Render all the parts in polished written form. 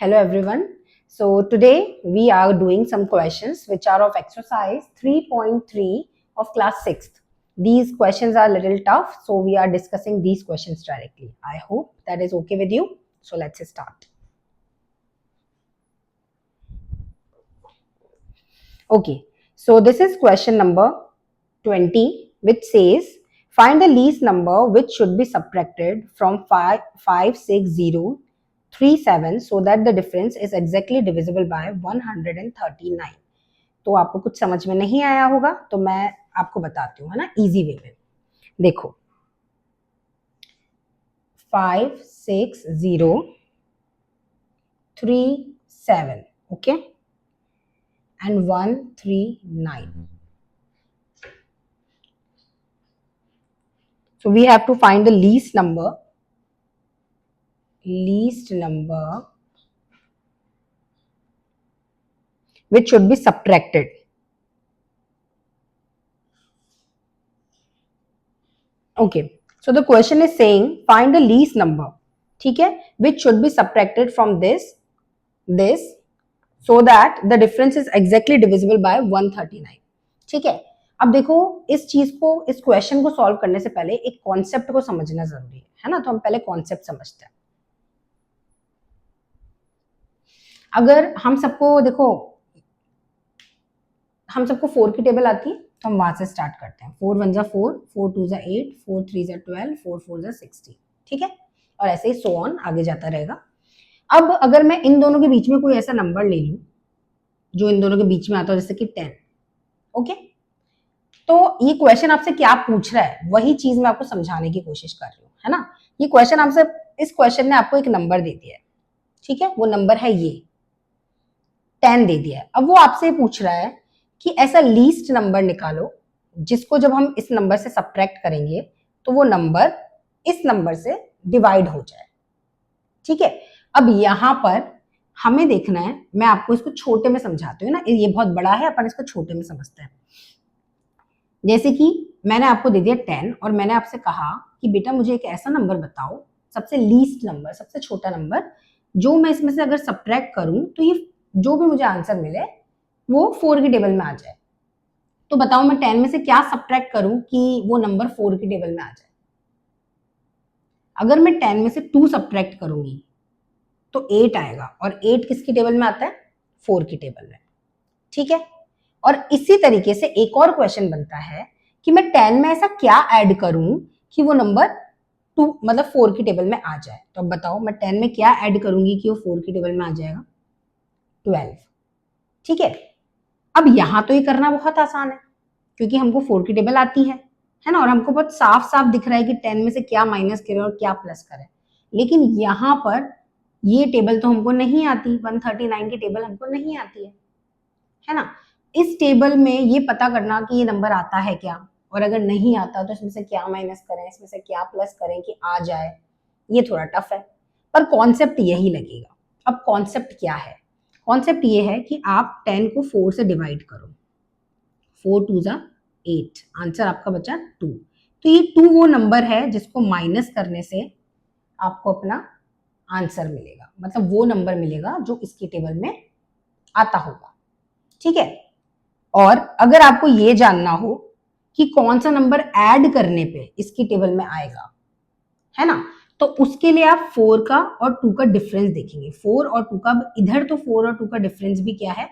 Hello everyone. So today we are doing some questions which are of exercise 3.3 of class 6th. These questions are a little tough, so we are discussing these questions directly. I hope that is okay with you. So let's start. Okay, so this is question number 20, which says find the least number which should be subtracted from 56037 so that the difference is exactly divisible by 139. तो आपको कुछ समझ में नहीं आया होगा तो मैं आपको बताती हूँ, है ना, इजी वे में। देखो 56037 okay and 139. So we have to find the least number which should be subtracted. Okay, so the question is saying find the least number, ठीक है, which should be subtracted from this so that the difference is exactly divisible by 139. ठीक है, अब देखो इस चीज को, इस क्वेश्चन को सॉल्व करने से पहले एक कॉन्सेप्ट को समझना जरूरी है ना, तो हम पहले कॉन्सेप्ट समझते हैं। अगर हम सबको देखो, हम सबको 4 की टेबल आती है तो हम वहां से स्टार्ट करते हैं। 4 1 जा 4, 4 2 जा 8, 4 3 जा 12, 4 4 जा 16, ठीक है, और ऐसे ही सो ऑन आगे जाता रहेगा। अब अगर मैं इन दोनों के बीच में कोई ऐसा नंबर ले लूं जो इन दोनों के बीच में आता है, जैसे कि 10, ओके, तो ये क्वेश्चन आपसे क्या पूछ रहा है वही चीज मैं आपको समझाने की कोशिश कर रही हूँ, है ना। ये क्वेश्चन आपसे, इस क्वेश्चन ने आपको एक नंबर दे दिया है, ठीक है, वो नंबर है ये 10 दे दिया है। अब वो आपसे पूछ रहा है कि ऐसा लीस्ट नंबर निकालो जिसको जब हम इस नंबर से सब्ट्रैक्ट करेंगे तो वो नंबर इस नंबर से डिवाइड हो जाए, ठीक है। अब यहां पर हमें देखना है, मैं आपको इसको छोटे में समझाती हूँ ना, ये बहुत बड़ा है, अपन इसको छोटे में समझते हैं। जैसे कि मैंने आपको दे दिया 10 और मैंने आपसे कहा कि बेटा मुझे एक ऐसा नंबर बताओ, सबसे लीस्ट नंबर, सबसे छोटा नंबर, जो मैं इसमें से अगर सब्ट्रैक्ट करूं तो ये जो भी मुझे आंसर मिले वो 4 की टेबल में आ जाए। तो बताओ मैं 10 में से क्या सब्ट्रैक्ट करूं कि वो नंबर 4 की टेबल में आ जाए। अगर मैं 10 में से 2 सब्ट्रैक्ट करूंगी तो 8 आएगा, और 8 किसकी टेबल में आता है? 4 की टेबल में, ठीक है। और इसी तरीके से एक और क्वेश्चन बनता है कि मैं 10 में ऐसा क्या ऐड करूं कि वो नंबर 2 मतलब 4 की टेबल में आ जाए। तो अब बताओ मैं 10 में क्या ऐड करूंगी कि वो 4 की टेबल में आ जाएगा? 12, ठीक है। अब यहां तो ये करना बहुत आसान है क्योंकि हमको 4 की टेबल आती है ना, और हमको बहुत साफ साफ दिख रहा है कि 10 में से क्या माइनस करें और क्या प्लस करें। लेकिन यहां पर ये टेबल तो हमको नहीं आती, 139 की टेबल हमको नहीं आती है ना। इस टेबल में ये पता करना कि ये नंबर आता है क्या, और अगर नहीं आता तो इसमें से क्या माइनस करें, इसमें से क्या प्लस करें कि आ जाए, ये थोड़ा टफ है, पर कॉन्सेप्ट यही लगेगा। अब कॉन्सेप्ट क्या है? कॉन्सेप्ट ये है कि आप 10 को 4 से डिवाइड करो, 4 2 जा 8, आंसर आपका बचा 2। तो ये 2 वो नंबर है जिसको माइनस करने से आपको अपना आंसर मिलेगा, मतलब वो नंबर मिलेगा जो इसकी टेबल में आता होगा, ठीक है। और अगर आपको ये जानना हो कि कौन सा नंबर ऐड करने पे इसकी टेबल में आएगा, है ना, तो उसके लिए आप 4 का और 2 का डिफरेंस देखेंगे। 4 और 2 का, इधर तो 4 और 2 का डिफरेंस भी क्या है?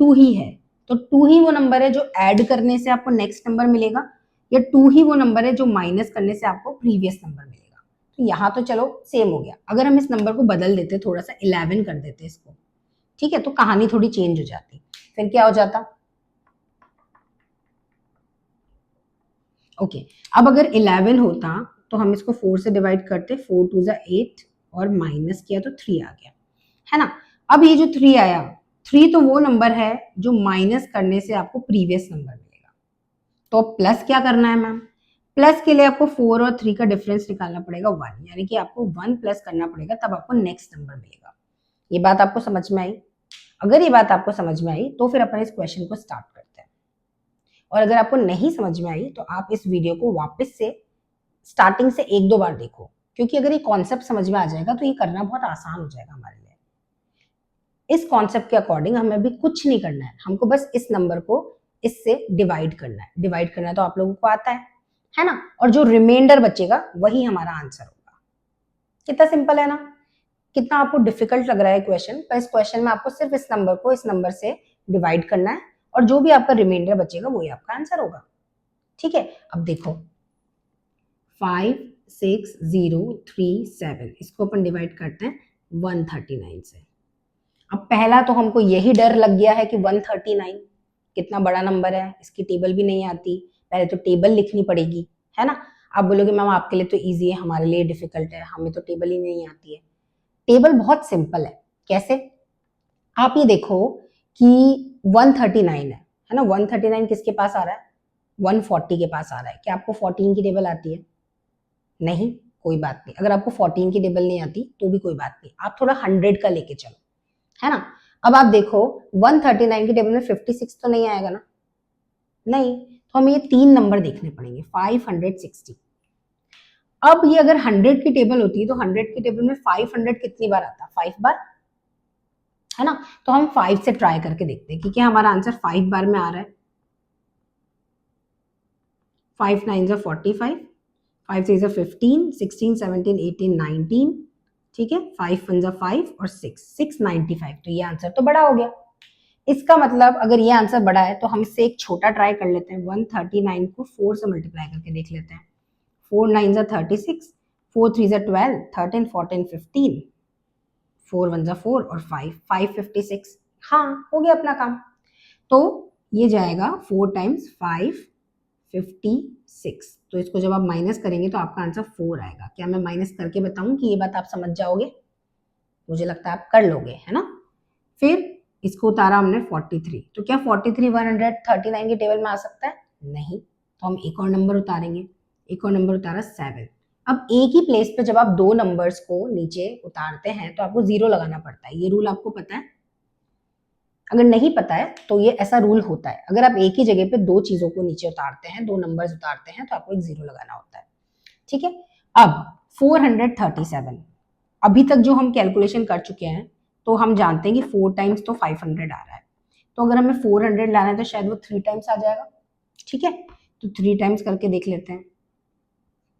2 ही है, तो 2 ही वो नंबर है जो ऐड करने से आपको नेक्स्ट नंबर मिलेगा, या 2 ही वो नंबर है जो माइनस करने से आपको प्रीवियस नंबर मिलेगा। तो यहाँ तो चलो सेम हो गया। अगर हम इस नंबर को बदल देते, थोड़ा सा 11 कर देते इसको, ठीक है, तो कहानी थोड़ी चेंज हो जाती। फिर क्या हो जाता? ओके, अब अगर 11 होता तो हम इसको 4 से डिवाइड करते, 4 2 जा 8 और माइनस किया तो 3 आ गया, है ना। अब ये जो 3 आया, 3 तो वो नंबर है जो माइनस करने से आपको प्रीवियस नंबर मिलेगा। तो प्लस क्या करना है मैम? प्लस के लिए आपको 4 और 3 का डिफरेंस निकालना पड़ेगा 1, यानी कि आपको 1 प्लस करना पड़ेगा, तब आपको नेक्स्ट नंबर मिलेगा। ये बात आपको समझ में आई? अगर ये बात आपको समझ में आई तो फिर अपन इस क्वेश्चन को स्टार्ट करते हैं, और अगर आपको नहीं समझ में आई तो आप इस वीडियो को वापस से स्टार्टिंग से 1-2 बार देखो, क्योंकि अगर ये कॉन्सेप्ट समझ में आ जाएगा तो ये करना बहुत आसान हो जाएगा हमारे लिए। इस कॉन्सेप्ट के अकॉर्डिंग हमें भी कुछ नहीं करना है, हमको बस इस नंबर को इससे डिवाइड करना है। डिवाइड करना तो आप लोगों को आता है ना, और जो रिमाइंडर बचेगा वही हमारा आंसर होगा। कितना सिंपल है ना, कितना आपको डिफिकल्ट लग रहा है क्वेश्चन, पर इस क्वेश्चन में आपको सिर्फ इस नंबर को इस नंबर से डिवाइड करना है और जो भी आपका रिमाइंडर बचेगा वही आपका आंसर होगा। ठीक है, अब देखो 5 6 0 3 7 इसको अपन डिवाइड करते हैं 139 से। अब पहला तो हमको यही डर लग गया है कि 139 कितना बड़ा नंबर है, इसकी टेबल भी नहीं आती, पहले तो टेबल लिखनी पड़ेगी, है ना। आप बोलोगे मैम आपके लिए तो इजी है, हमारे लिए डिफिकल्ट है, हमें तो टेबल ही नहीं आती है। टेबल बहुत सिंपल है। कैसे? आप ये देखो कि 139 है ना, 139 किसके पास आ रहा है? 140 के पास आ रहा है। क्या आपको 14 की टेबल आती है? नहीं, कोई बात नहीं। अगर आपको 14 की टेबल नहीं आती तो भी कोई बात नहीं, आप थोड़ा 100 का लेके चलो, है ना। अब आप देखो 139 की टेबल में 56 तो नहीं आएगा ना, नहीं, तो हमें ये 3 नंबर देखने पड़ेंगे 560। अब ये अगर 100 की टेबल होती तो 100 की टेबल में 500 कितनी बार आता? 5 बार, है ना। तो हम 5 से ट्राई करके देखते हैं कि क्या हमारा आंसर 5 बार में आ रहा है। 5 9 जा 45, 5 6 जा 15, 16 17 18 19, ठीक है, 5 1 जा 5 और 695। तो ये आंसर तो बड़ा हो गया। इसका मतलब अगर ये आंसर बड़ा है तो हम इससे एक छोटा ट्राई कर लेते हैं। 139 को 4 से मल्टीप्लाई करके देख लेते हैं। 4 9 जा 36, 4 3 जा 12, 13 14 15, 4 1 जा 4 और 5 556। हाँ, हो गया अपना काम। तो ये जाएगा 4 टाइम्स 556। तो इसको जब आप माइनस करेंगे तो आपका आंसर 4 आएगा। क्या मैं माइनस करके बताऊं कि ये बात आप समझ जाओगे? मुझे लगता है आप कर लोगे, है ना। फिर इसको उतारा हमने 43, तो क्या 43 139 की टेबल में आ सकता है? नहीं, तो हम एक और नंबर उतारेंगे। एक और नंबर उतारा 7। अब एक ही प्लेस पे जब आप दो नंबर्स को नीचे उतारते हैं तो आपको 0 लगाना पड़ता है। ये रूल आपको पता है? अगर नहीं पता है तो ये ऐसा रूल होता है, अगर आप एक ही जगह पे दो चीजों को नीचे उतारते हैं, दो नंबर्स उतारते हैं, तो आपको एक 0 लगाना होता है। ठीक है, अब 437 अभी तक जो हम कैलकुलेशन कर चुके हैं, तो हम जानते हैं कि 4 टाइम्स तो 500 आ रहा है। तो अगर हमें 400 लाना है तो शायद वो 3 टाइम्स आ जाएगा। ठीक है, तो 3 टाइम्स करके देख लेते हैं।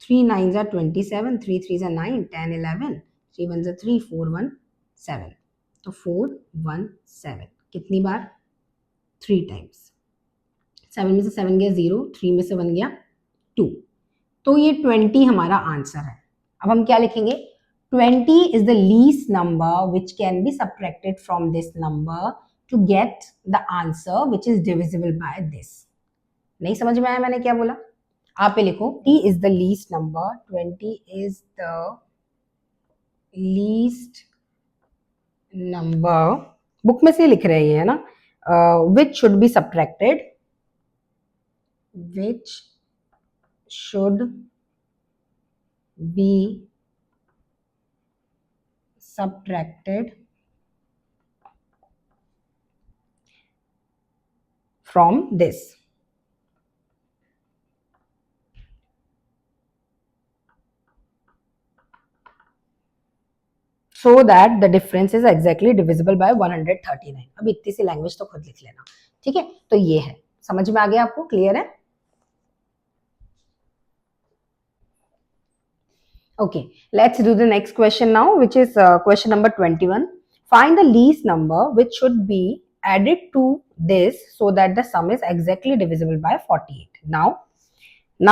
3 9 जा 27, 3 3 जा 9, 10 11, 3 1 जा 3, 4 1 7। तो 4 1 7 कितनी बार? 3 टाइम्स। 7 में से 7 गया 0, 3 में से 1 गया 2, तो ये 20 हमारा आंसर है। अब हम क्या लिखेंगे? 20 is the least number which can be subtracted from this number to get the answer which is divisible by this। नहीं समझ में आया मैंने क्या बोला? आप ये लिखो, T is the least number, 20 is the least number, book में से लिख रहे हैं ना, which should be subtracted, which should be subtracted from this। so that the difference is exactly divisible by 139। अब इतनी सी लैंग्वेज तो खुद लिख लेना। ठीक है, तो ये है, समझ में आ गया आपको? क्लियर है? Okay, let's do the next question now, which is question number 21। Find the least number which should be added to this so that the sum is exactly divisible by 48। Now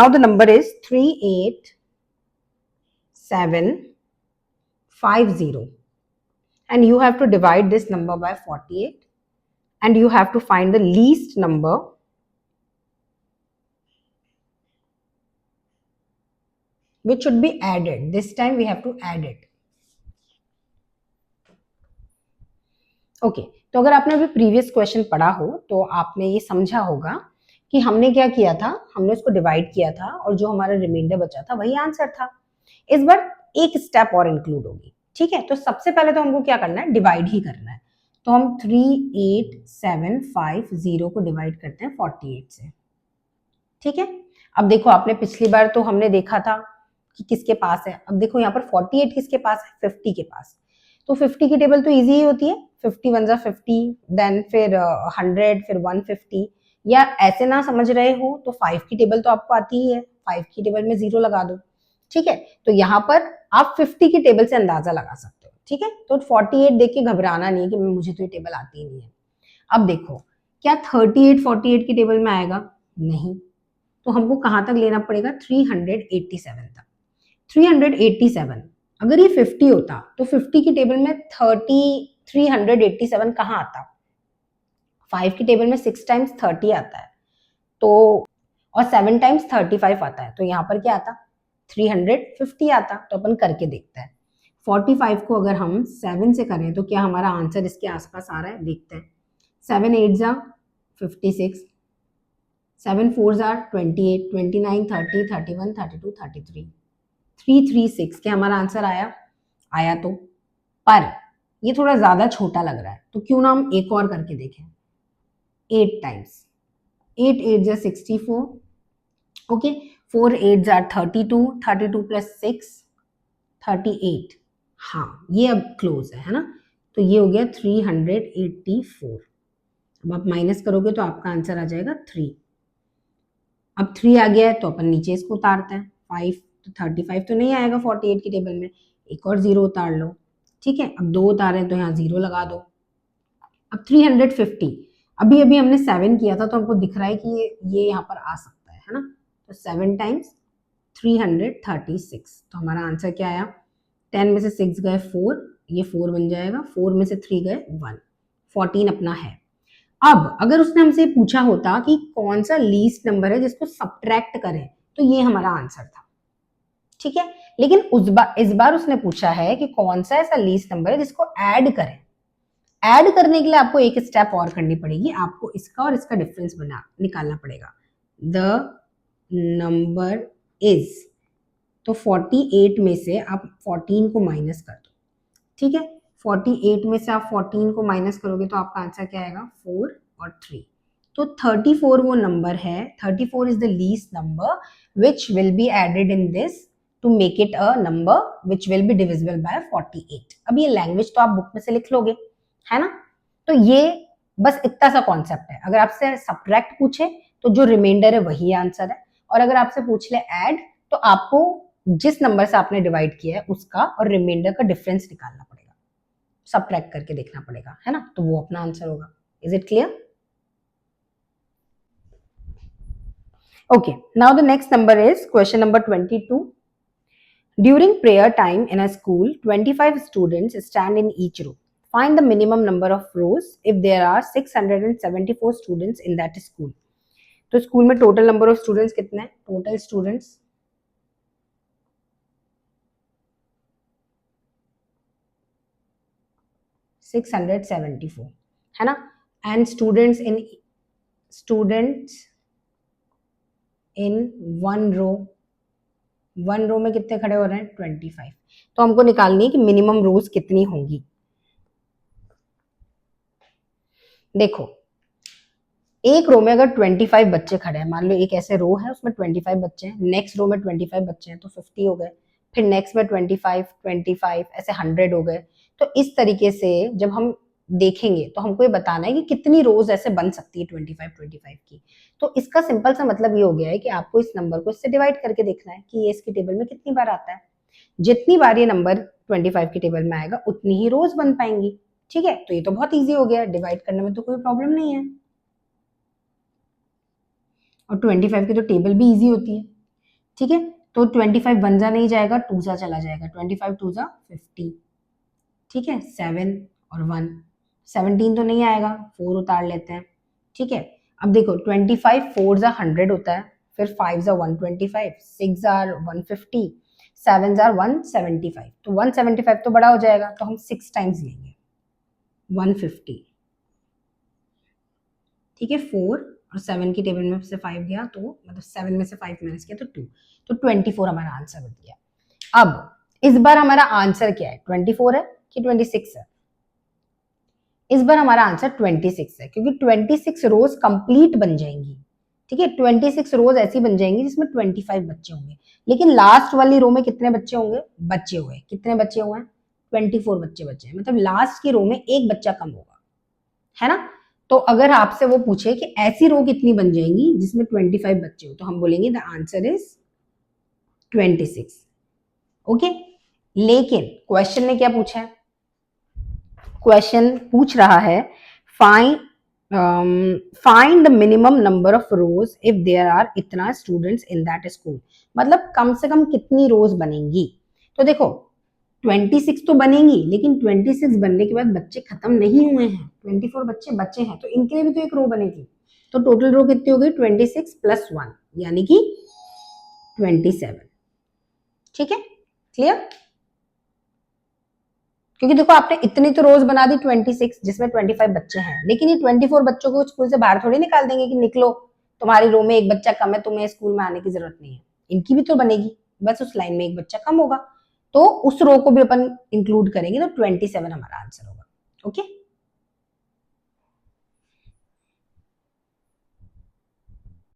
the number is 38750 and you have to divide this number by 48 and you have to find the least number which should be added। This time we have to add it। Okay, तो अगर आपने अभी previous question पढ़ा हो तो आपने ये समझा होगा कि हमने क्या किया था, हमने उसको डिवाइड किया था और जो हमारा रिमाइंडर बचा था वही आंसर था। इस बार एक स्टेप और इंक्लूड होगी। ठीक है, तो सबसे पहले तो हमको क्या करना है? डिवाइड ही करना है। तो हम 38750 को डिवाइड करते हैं 48 से। ठीक है, अब देखो आपने पिछली बार तो हमने देखा था कि किसके पास है, अब देखो यहाँ पर 48 किसके पास है? 50 के पास। तो 50 की टेबल तो इजी ही होती है, 50 वन जा 50, देन फिर 100, फिर 150, या ऐसे ना समझ रहे हो तो 5 की टेबल तो आपको आती ही है, 5 की टेबल में 0 लगा दो, ठीक है। तो यहाँ पर आप 50 की टेबल से अंदाजा लगा सकते हो, ठीक है। तो 48 देख के घबराना नहीं कि मुझे तो ये टेबल आती ही नहीं है। अब देखो, क्या 38 48 की टेबल में आएगा? नहीं। तो हमको कहाँ तक लेना पड़ेगा? 387 तक। 387, अगर ये 50 होता तो 50 की टेबल में 387 कहाँ आता? 5 की टेबल में 6 टाइम्स 30 आता है, तो और 7 टाइम्स 35 आता है, तो यहाँ पर क्या आता? 350 आता। तो अपन करके देखते हैं। 45 को अगर हम 7 से करें तो क्या हमारा आंसर इसके आसपास आ रहा है? देखते हैं। 7 8 जा 56, 7 4 जा 28, 29 30 31 32 33, 336 क्या हमारा आंसर आया? आया। तो पर ये थोड़ा ज्यादा छोटा लग रहा है, तो क्यों ना हम एक और करके देखें। 8 टाइम्स, 8 8 जा 64, ओके, 4 8 जा 32, 32 प्लस 6 38। हाँ, ये अब क्लोज है ना। तो ये हो गया 384। अब आप माइनस करोगे तो आपका आंसर आ जाएगा 3। अब 3 आ गया है तो अपन नीचे इसको उतारते हैं। 5 तो 35 तो नहीं आएगा 48 की टेबल में, एक और 0 उतार लो, ठीक है। अब 2 उतारे तो यहाँ 0 लगा दो। अब 350, अभी अभी हमने 7 किया था तो हमको दिख रहा है कि ये यहाँ पर आ सकता है ना। तो 7 टाइम्स 336, तो हमारा आंसर क्या आया? 10 में से 6 गए 4, ये 4 बन जाएगा, 4 में से 3 गए 1, 14 अपना है। अब अगर उसने हमसे पूछा होता कि कौन सा लीस्ट नंबर है जिसको सब्ट्रैक्ट करें, तो ये हमारा आंसर था, ठीक है। लेकिन इस बार उसने पूछा है कि कौन सा ऐसा लीस्ट नंबर है जिसको ऐड करें। ऐड करने के लिए आपको एक स्टेप और करनी पड़ेगी, आपको इसका और इसका डिफरेंस निकालना पड़ेगा। द नंबर इज, तो 48 में से आप 14 को माइनस कर दो, ठीक है। 48 में से आप 14 को माइनस करोगे तो आपका आंसर क्या आएगा? 4 और 3। तो 34 वो नंबर है, 34 is the least number which will be added in this to make it a number which will be divisible by 48। अब ये लैंग्वेज तो आप बुक में से लिख लोगे, है ना। तो ये बस इतना सा कॉन्सेप्ट है। अगर आपसे सब्ट्रैक्ट पूछे तो जो रिमाइंडर है वही आंसर है, और अगर आपसे पूछ ले ऐड तो आपको जिस नंबर से आपने डिवाइड किया है उसका और रिमाइंडर का डिफरेंस निकालना पड़ेगा, सब्ट्रैक्ट करके देखना पड़ेगा, है ना। तो वो अपना आंसर होगा। Is it clear? Okay, now the next number is question number 22. During prayer time in a school, 25 students stand in each row. Find the minimum number of rows if there are 674 students in that school. तो school में total number of students कितने हैं? Total students 674 है ना। And students in one row में कितने खड़े हो रहे हैं? 25। तो हमको निकालनी है कि मिनिमम रोज कितनी होंगी। देखो, एक रो में अगर 25 बच्चे खड़े हैं, मान लो एक ऐसे रो है उसमें 25 बच्चे हैं, नेक्स्ट रो में 25 बच्चे हैं तो 50 हो गए, फिर नेक्स्ट में 25 25 ऐसे 100 हो गए। तो इस तरीके से जब हम देखेंगे तो हमको ये बताना है कि कितनी रोज ऐसे बन सकती है 25 25 की। तो इसका सिंपल सा मतलब ये हो गया है कि आपको इस नंबर को इससे डिवाइड करके देखना है कि ये इसकी टेबल में कितनी बार आता है। जितनी बार ये नंबर 25 की टेबल में आएगा उतनी ही रोज बन पाएंगी, ठीक है। तो ये तो बहुत ईजी हो गया, डिवाइड करने में तो कोई प्रॉब्लम नहीं है। और 25 की तो टेबल भी इजी होती है, ठीक है। तो 25 वन जा नहीं जाएगा, टू जा चला जाएगा, 25 टू जा 50, ठीक है। 7 और 1, 17 तो नहीं आएगा, 4 उतार लेते हैं, ठीक है। अब देखो 25 4 जा 100 होता है, फिर 5 जा 125, 6 जा 150, 7 जा 175, तो 175 तो बड़ा हो जाएगा तो हम 6 टाइम्स लेंगे 150, ठीक है। 4 और 7 की टेबल में से 5 गया तो मतलब 7 में से 5 माइनस किया तो 2, तो 24 हमारा आंसर बन गया। अब इस बार हमारा आंसर क्या है? 24 है कि 26 है? इस बार हमारा आंसर 26 है, क्योंकि 26 रोज कंप्लीट बन जाएंगी, ठीक है। 26 रोज ऐसी बन जाएंगी जिसमें 25 बच्चे होंगे, लेकिन लास्ट वाली रो में कितने बच्चे होंगे? बच्चे हुए कितने बच्चे हुए हैं? 24 बच्चे बचे हैं, मतलब लास्ट की रो में एक बच्चा कम होगा, है ना। तो अगर आपसे वो पूछे कि ऐसी रो कितनी बन जाएंगी जिसमें 25 बच्चे हो, तो हम बोलेंगे द आंसर इज 26। ओके, लेकिन क्वेश्चन ने क्या पूछा है, क्वेश्चन पूछ रहा है find find the minimum number of rows if there are इतना स्टूडेंट्स इन दैट स्कूल, मतलब कम से कम कितनी रोज बनेंगी। तो देखो 26 तो बनेंगी, लेकिन 26 बनने के बाद बच्चे खत्म नहीं हुए हैं, 24 बच्चे बचे हैं, तो इनके लिए भी तो एक रो बनेगी। तो टोटल रो कितनी हो गई, 26 प्लस 1 यानी कि 27। ठीक है, क्लियर। क्योंकि देखो आपने इतनी तो रोज बना दी 26 जिसमें 25 बच्चे हैं, लेकिन ये 24 बच्चों को स्कूल से बाहर थोड़ी निकाल देंगे कि निकलो तुम्हारी रो में एक बच्चा कम है, तुम्हें स्कूल में आने की जरूरत नहीं है। इनकी भी तो बनेगी, बस उस लाइन में एक बच्चा कम होगा, तो उस रो को भी अपन इंक्लूड करेंगे, तो 27 हमारा आंसर होगा। ओके।